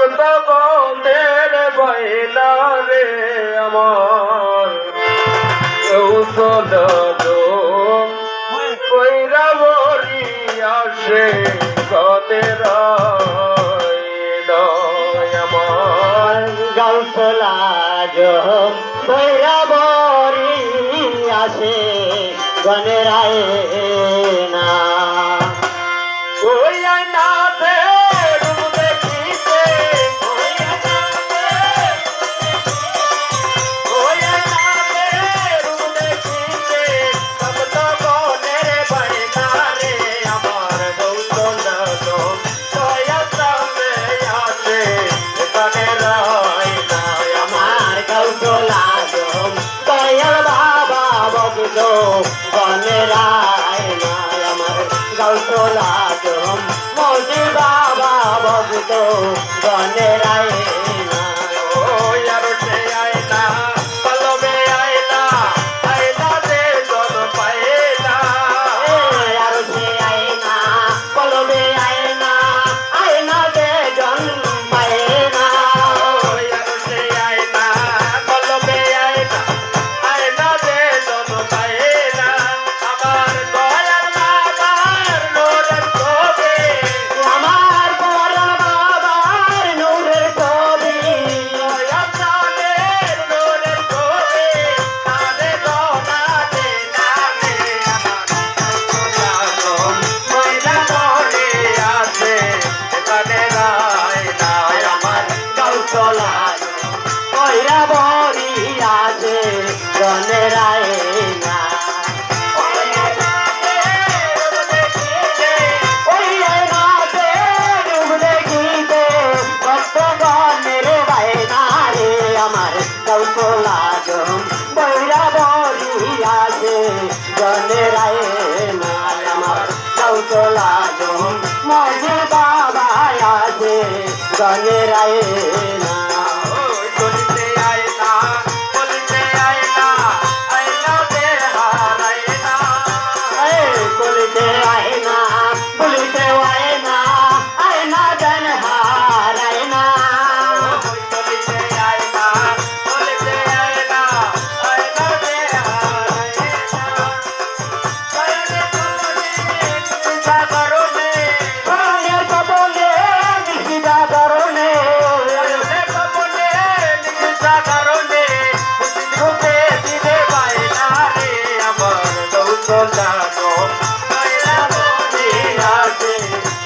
ভক্তগণের বয়লা রে আমার কৌশল কইরা বরি আসে গদের আমার গৌসলা কইরা বরি আসে গনেরায় না ওই নাথে গনেরায় না আমার গৌসলা মোদি বাবা ভক্ত গনেরায় না গনেরায় না ওই নাচে ডুব দেখিতে ভক্তগণের বাইনা রে আমার কৌশলা বৈরা বরি আছে গনেরায় না আমার কৌশলা মজে বাবা আছে গনেরায় না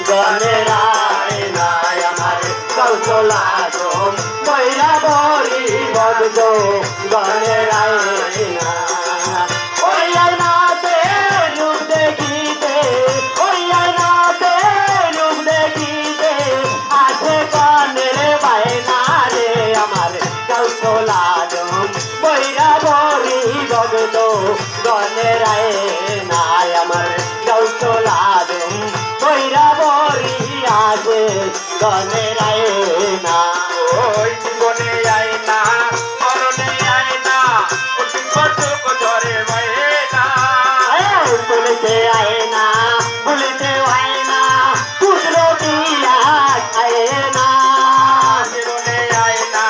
গনেরায় না আমার কৌশলা মহিলা বরি বদ্ধ গনেরায় না ওই নাতে রূপ দেখিতে ওই নাতে রূপ দেখিতে আছে গনের বাইনা রে আমার কৌশলা মহিলা বরি বদ্ধ গনেরায় না আমার কৌশলা বৈরা বরি আছে গনেরায় না ওই জীবনে আয় না মরণে আয় না ধরে না বলিতে আয় না বলিতে আয় না পুত্র দিয়া খায় না জীবনে আয় না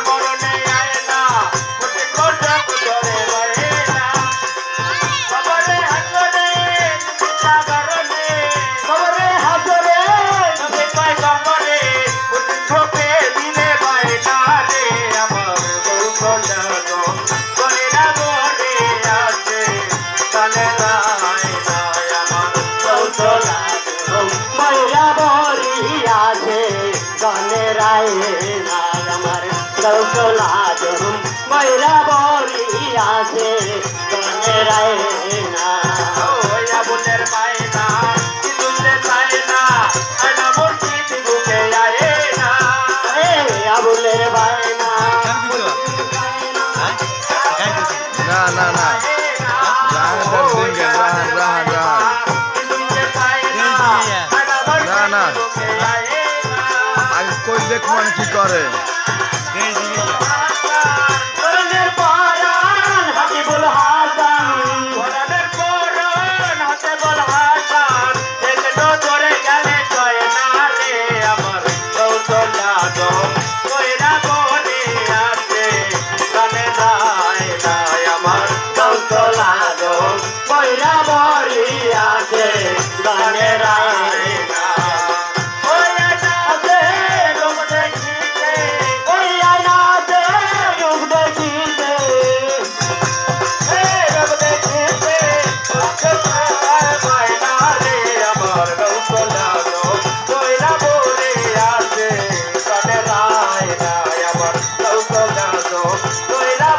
মরণে আয় না ধরে না খবরে হাসরে সাগরনে খবরে হাজরে কয় খবরে ঠোকে দিলে বাইনা রে আমার কৌশলা বৈরা বরি আছে গনেরায় না আমার কৌশলা বৈরা বরি আছে গনেরায় না আমার কৌশলা বৈরা বরি আছে গনেরায় না ওই আবুলের মায়না দিদুলে চায়না আয়না মসজিদ বুকে আয়ে না আবুলের বায়না না না না রাহান সিঙ্গেল রাহান রাহান রাহান দিদুলে চায়না আয়না না না মসজিদ বুকে আয়ে না আগে কই দেখ মানে কি করে করনের পরাণ হাবিবুল হাসান কোরআনের কোরআন হাতে বল হাসান একটু ধরে গেলে কয় না রে আমার কৌশলা কানে রায় না ওই আইনাতে রূপ দেখিতে ওই আয়নাতে রূপ দেখিতে রূপ দেখিতে মায়না রে আমার কৌশলা কইরা বলে আছে কানে রায় না আমার কৌশলা কইরা